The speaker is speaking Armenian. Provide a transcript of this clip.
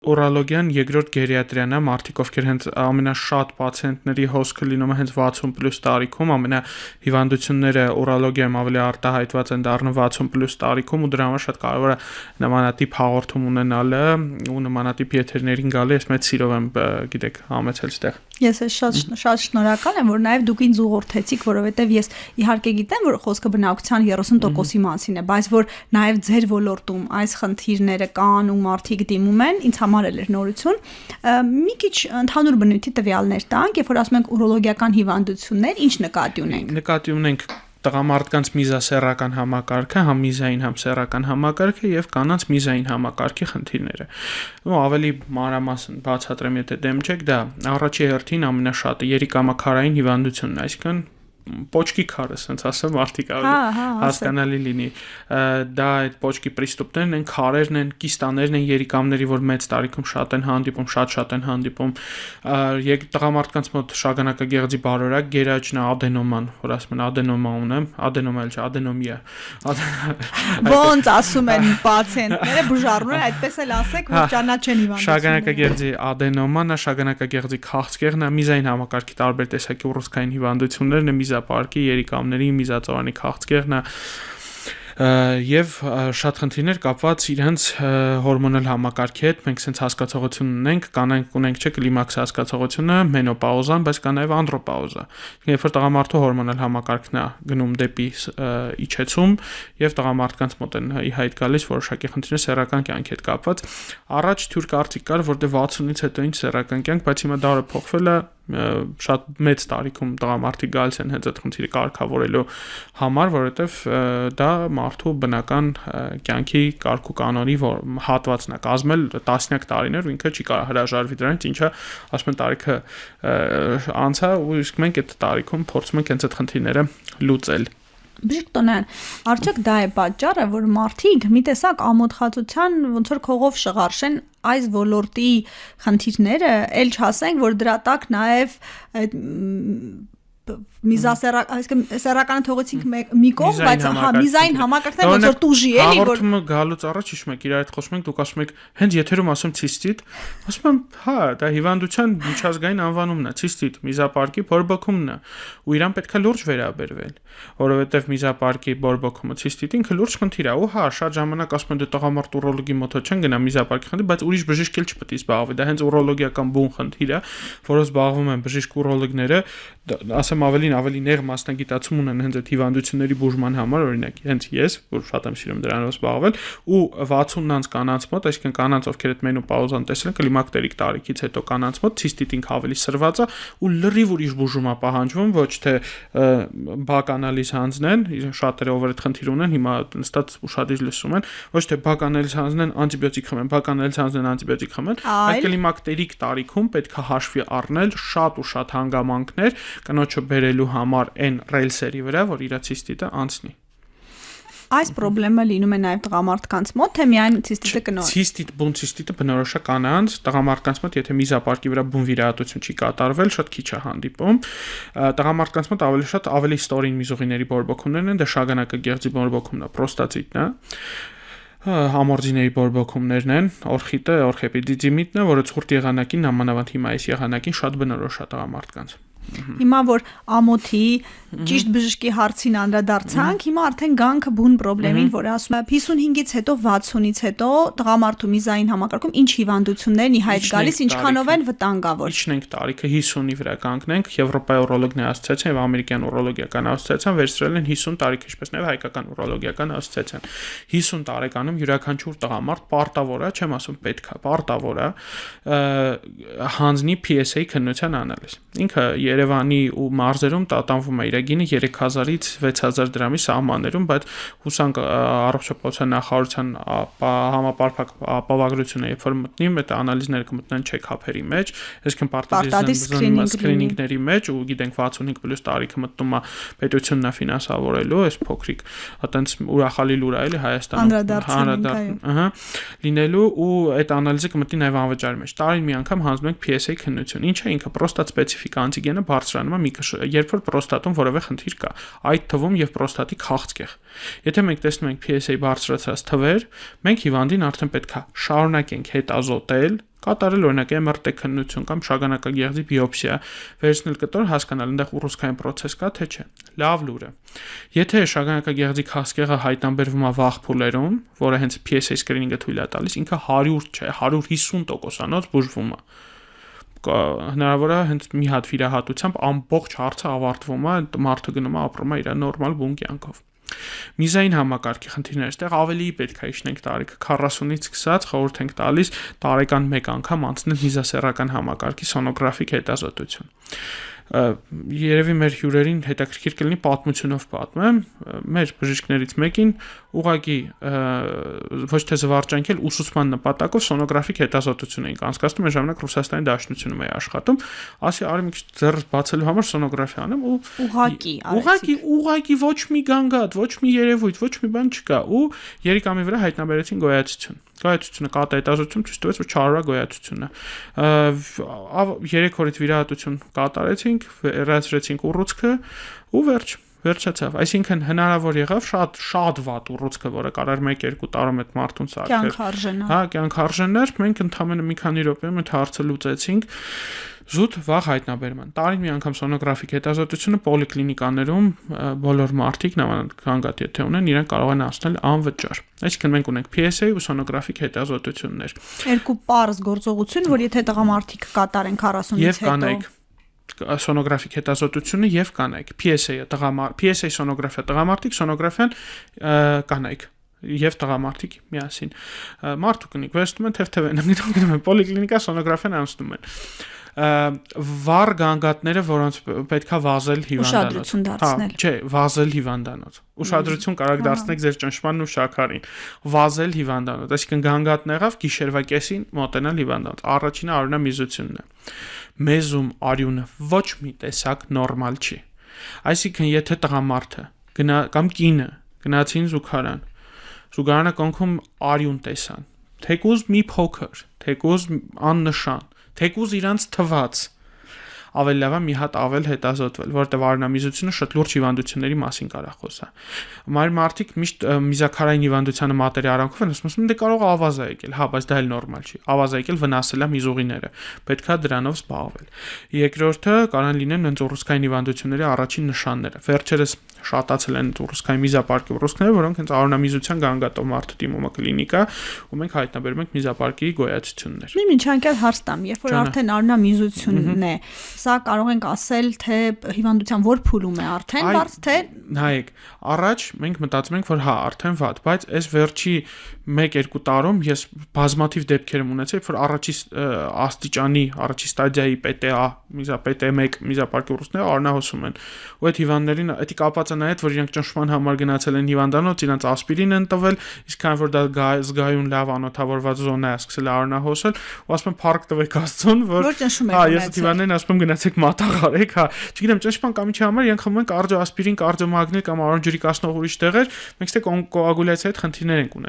Օրալոգիան երկրորդ գերիատրիան է, մարդիկ ովքեր հենց ամենաշատ պացիենտների հոսքը լինում է հենց 60+ տարիքում, ամենահիվանդությունները օրալոգիայում ավելի արտահայտված են դառնում 60+ տարիքում ու դրա համար շատ կարևոր է նմանատիպ հաղորդում ունենալը ու նմանատիպ եթերներին գալը, ես մեծ սիրով եմ, գիտեք, համեցել ստեղ։ Ես շատ շնորհակալ եմ, որ նաև դուք ինձ ուղղորդեցիք, որովհետև ես իհարկե գիտեմ, որ խոսքը բնակչության 30%-ի մասին է, բայց որ նաև ձեր ոլորտում այս խնդիրները կան ու մարդիկ դիմում են, ինձ համար էլ էր նորություն։ Մի քիչ ընդհանուր բնույթի տվյալներ տանք, երբ որ ասում ենք ուրոլոգիական հիվանդություններ, ինչ նկատի ունենք։ Նկատի ունենք տղամարդկանց միզասեռական համակարգը, համ միզային, համ սեռական համակարգը եւ կանանց միզային համակարգի խնդիրները։ Ու ավելի մանրամասն բացատրեմ, եթե դեմ չեք, դա առաջի հերթին ամենաշատը երիկամաքարային հիվանդությունն է, այսինքն պոչկի քարը, ասենց ասեմ, մարդիկ ավելի հասկանալի լինի։ Դա այդ պոչկի պրիստուպներն են, քարերն են, կիստաներն են երիկամների, որ մեծ տարիքում շատ են հանդիպում, շատ են հանդիպում։ Տղամարդկանց մոտ շագանակագեղձի բարորակ գերաճն է ադենոման, որ ասում են ադենոմա ունեմ, ադենոմա էլ չէ, ադենոմիա։ Ոնց ասում են պացիենտները, բուժառները, այդպես էլ ասեք, որ ճանաչեն հիվանդությունը։ Շագանակագեղձի ադենոման, շագանակագեղձի քաղցկեղն է, միզային համակարգի տարբեր տեսակի ուռուցքային հիվանդություններն են, միզապարկի, երիկամների, միզածովանի քաղցկեղն է եւ շատ խնդիրներ կապված իրենց հորմոնալ համակարգի հետ։ Մենք sense հասկացողություն ունենք, կանանք ունենք չէ կլիմաքս հասկացողությունը, մենոպաուզան, բայց կա նաեւ անդրոպաուզա։ Երբ որ տղամարդու հորմոնալ համակարգն է գնում դեպի իջեցում եւ տղամարդկանց մոտ են ի հայտ գալիս որոշակի խնդիրներ սեռական կյանքի հետ կապված, առաջ թյուր կարծիք կար, որտեղ 60-ից հետո ինչ սեռական կյանք, բայց հիմա դա փոխվել է շատ մեծ տարիքում տղամարդիկ գալիս են հենց այդ խնդիրը կարգավորելու համար, որովհետև դա մարդու բնական կյանքի կարգ ու կանոնի հատվածն է կազմել տասնյակ տարիներ ու ինքը չի կարող հրաժարվի դրանից, ինչը ասում են տարիքը անցա ու իսկ մենք այդ տարիքում փորձում ենք հենց այդ խնդիրները լուծել։ Բժիշկ Տոնյան, արդյոք դա է պատճառը, որ մարդիկ մի տեսակ ամոթխածության ոնց որ քողով շղարշեն այս ոլորտի խնդիրները, ել չասենք, որ դրա տակ նաև սեռականը թողեցինք մի կողմ, բայց միզային համակարգն է ոնց որ տուժի էլի, որ հաղորդումը գալուց առաջ հիշում եք, իրար հետ խոսում ենք, դուք ասում եք, հենց եթերում ասում ցիստիտ, ասում եմ, հա, դա հիվանդության միջազգային անվանումն է, ցիստիտ, միզապարկի բորբոքումն է, ու իրան պետքա լուրջ վերաբերվել, որովհետև միզապարկի բորբոքումը ցիստիտը ինքը լուրջ խնդիր է, ու հա, շատ ժամանակ ասում են դե տղամարդ ուրոլոգի մոտ չեն գնա միզապարկի խնդիր, բայց ուրիշ բժիշկ էլ չպետք է զբաղվի, դա հենց ուրոլոգիական բուն խնդիր է, որով զբաղվում են բժիշկ ուրոլոգները, ասեմ ավելի նեղ մասնագիտացում ունեն հենց այդ հիվանդությունների բուժման համար, օրինակ, հենց ես, որ շատ եմ սիրում դրանով զբաղվել, ու 60-ից կանանց մոտ, այսինքն կանանց, ովքեր այդ մենոպաուզան տեսել են, կլիմակտերիկ տարիքից հետո կանանց մոտ ցիստիտին ավելի սրված է ու լրիվ ուրիշ բուժում է պահանջվում, ոչ թե բակ անալիզ հանձնեն, շատերը ով այդ խնդիր ունեն, հիմա նստած ուշադիր լսում են, ոչ թե բակ անալիզ հանձնեն, անտիբիոտիկ խմեն, բակ անալիզ հանձնեն, անտիբիոտիկ խմեն, այլ կլիմակտերիկ տարիքում պետք է հաշվի առնել շատ ու շատ հանգամանքներ կնոջը բերելու համար այն ռելսերի վրա, որ իր ցիստիտը անցնի։ Այս խնդրումը լինում է նաև տղամարդկանց մոտ, թե միայն ցիստիտը կնոջ։ Բուն ցիստիտը բնորոշ է կանանց, տղամարդկանց մոտ, եթե միզապարկի վրա բուն վիրահատություն չի կատարվել, շատ քիչ է հանդիպում։ Տղամարդկանց մոտ ավելի ստորին միզուղիների բորբոքումներն են, դա շագանակագեղձի բորբոքումն է, պրոստատիտն է։ Ամորձիների բորբոքումներն են, օրխիտը, օրխեպիդիդիմիտն է, որը ցուրտ եղանակին, նամանավանդ հիմա այս եղանակին շատ բնորոշ է տղամարդկանց։ Հիմա որ ամոթի ճիշտ բժշկի հարցին անդրադարձանք, հիմա արդեն գանքը բուն խնդրին, որ ասում է 55-ից հետո 60-ից հետո տղամարդու միզային համակարգում ինչ հիվանդություններն ի հայտ գալիս, ինչքանով են վտանգավոր։ Իջնենք տարիքը 50-ի վրա կանգնենք, Եվրոպայի ուրոլոգիական ասոցիացիան եւ ամերիկյան ուրոլոգիական ասոցիացիան վերցրել են 50 տարիք, ինչպես նաեւ հայկական ուրոլոգիական ասոցիացիան։ 50 տարեկանում յուրաքանչյուր տղամարդ պարտավոր է, չեմ ասում պետք է, պարտավոր է հանձնի PSA քննության անալիզ։ Ինքը Երևանի ու մարզերում տատանվում է իր գինը 3000-ից 6000 դրամի սահմաններում, բայց հուսանք առողջապահության նախարարության համապարփակ ապահովագրությունը երբ որ մտնի, այդ անալիզները կմտնեն չեքափերի մեջ, այսինքն պարտադիր սկրինինգների մեջ ու գիտենք 65+ տարիքը մտնում է պետությունն է ֆինանսավորելու, այս փոքրիկ այտենց ուրախալի լուր է էլի Հայաստանում լինելու ու այդ անալիզը կմտնի նաև անվճարի մեջ։ Տարին մի անգամ հանձնում ենք PSA քննություն։ Ինչ է ինքը պրոստատ սպეციფიկ անտիգենը բարձրանում է մի երբ որ պրոստատում որևէ խնդիր կա, այդ թվում եւ պրոստատի քաղցկեղ։ Եթե մենք տեսնում ենք PSA բարձրացած թվեր, մենք հիվանդին արդեն պետք է շարունակենք հետազոտել, Կատարել օրինակ MRT քննություն կամ շագանակագեղձի բիոպսիա, վերցնել կտոր, հասկանալ այնտեղ ուռուցքային process կա թե չէ։ Լավ լուրը։ Եթե շագանակագեղձի քաղցկեղը հայտնաբերվում է վաղ փուլերում, որը հենց PSA screening-ը թույլ է տալիս, ինքը 100 չէ, 150%-անոց բուժվում է։ Հնարավոր է հենց մի հատ վիրահատությամբ ամբողջ հարցը ավարտվում է, մարդը գնում է ապրում է իր նորմալ բուն կյանքով։ Միզային համակարգի խնդիրները այստեղ ավելի պետք է իջնենք տարիքը 40-ից սկսած խորհուրդ ենք տալիս տարեկան 1 անգամ անցնել միզասեռական համակարգի սոնոգրաֆիկ հետազոտություն։ Երևի մեր հյուրերին հետաքրքիր կլինի պատմությունով պատմեմ, մեր բժիշկներից մեկին ուղղակի ոչ թե զվարճանքել ուսուցման նպատակով սոնոգրաֆիկ հետազոտություն էինք անցկացնում, այն ժամանակ Ռուսաստանի Դաշնությունում էի աշխատում, ասի արի մի քիչ ձեռս բացելու համար սոնոգրաֆիա անեմ ու ուղղակի ոչ մի գանգատ, ոչ մի երևույթ, ոչ մի բան չկա ու երիկամի վրա հայտնաբերեցին գոյացություն։ Գոյացությունը կատա հետազոտություն ցույց տվեց, որ չարորա գոյացությունն է։ 3 օրից վիրահատություն կատարեցինք, վերացրեցինք ուռուցքը ու վերջացավ։ Այսինքն հնարավոր եղավ շատ վատ ուռուցքը, որը կարար 1-2 տարում այդ մարդուն սարքել։ Հա, կյանքարժեններ, մենք ընդամենը մի քանի րոպեում այդ հարցը լուծեցինք։ Զուտ վաղ հայտնաբերման։ Տարին մի անգամ սոնոգրաֆիկ հետազոտությունը պոլիկլինիկաներում բոլոր մարդիկ գանգատ եթե ունեն, իրենք կարող են անցնել անվճար։ Այսինքն մենք ունենք PSA ու սոնոգրաֆիկ հետազոտություններ։ Երկու պարզ գործողություն, որ եթե տղամարդիկ կատարեն 40-ից հետո սոնոգրաֆիկ հետազոտությունը եւ կանայք։ PSA սոնոգրաֆիա տղամարդիկ, սոնոգրաֆիան կանայք եւ տղամարդիկ միասին։ Մարդու կնիկ վերցնում են թեթև են, գնում են պոլիկլինիկա սոնոգրաֆիան անցնում են։ Վառ գանգատները, որոնց պետքա վազել հիվանդանոց։ Ուշադրություն դարձնել։ Չէ, վազել հիվանդանոց։ Ուշադրություն կարաք դարձնեք ձեր ճնշմանն ու շաքարին։ Վազել հիվանդանոց, այսինքն գանգատն եղավ գիշերվա կեսին մոտենալ հիվանդանոց։ Առաջինը արյունամիզությունն է։ Մեզում արյունը ոչ մի տեսակ նորմալ չի։ Այսինքն եթե տղամարդը կամ կինը գնացին զուգարանը կոնքում արյուն տեսան, թեկուզ մի փոքր, թեկուզ աննշան, թեկուզ իրանց թված ավելի լավ է մի հատ ավել հետազոտվել, որտեղ արյունամիզությունը շատ լուրջ հիվանդությունների մասին կարա խոսա։ Մայր մարդիկ միշտ միզաքարային հիվանդությանը մատերի արանքով են ասում, դե կարող է ավազա եկել, հա, բայց դա էլ նորմալ չի։ Ավազա եկել վնասել է միզուղիները, պետքա դրանով զբաղվել։ Երկրորդը կարան լինեն հենց ուռուցքային հիվանդությունների առաջին նշանները։ Վերջերս շատացել են ուռուցքային միզապարկի ուռուցքները, որոնք հենց արյունամիզության գանգատով մարդու դիմում է կլինիկա, ու մենք հայտնաբերում ենք միզապարկի գոյացություններ։ Մի միջանկյալ հարց տամ, երբ որ արդեն արյունամիզությունն է, սա կարող ենք ասել, թե հիվանդության որ փուլում է արդեն բարձ թե նայեք, առաջ մենք մտածում ենք, որ հա, արդեն վատ, բայց այս վերջի 1-2 տարում ես բազմաթիվ դեպքեր եմ ունեցել, որ առաջի աստիճանի, առաջի ստադիայի PTA, PT1 միզապարկի ուռուցքները արյունահոսում են։ Ու այդ հիվանդներին, դա կապված է նաև, որ իրենք ճնշման համար գնացել են հիվանդանոց, իրանց ասպիրին են տվել, իսկ քանի որ դա զգայուն լավ անօթավորված զոնա է, սկսել է արյունահոսել, ու ասում են փառք տվեք Աստծուն, որ հա, ես հիվանդներին ասում եմ գնացեք մատաղարեք, հա, չգիտեմ, ճնշման կամ ինչի համար իրենք խմում են կարդիո ասպիրին, կարդիոմագնիտ կամ արյուն ջրի կասնող ուրիշ տեղեր, մենք ստե կոագուլյացիայի հետ խնդիրներ ենք ունենում։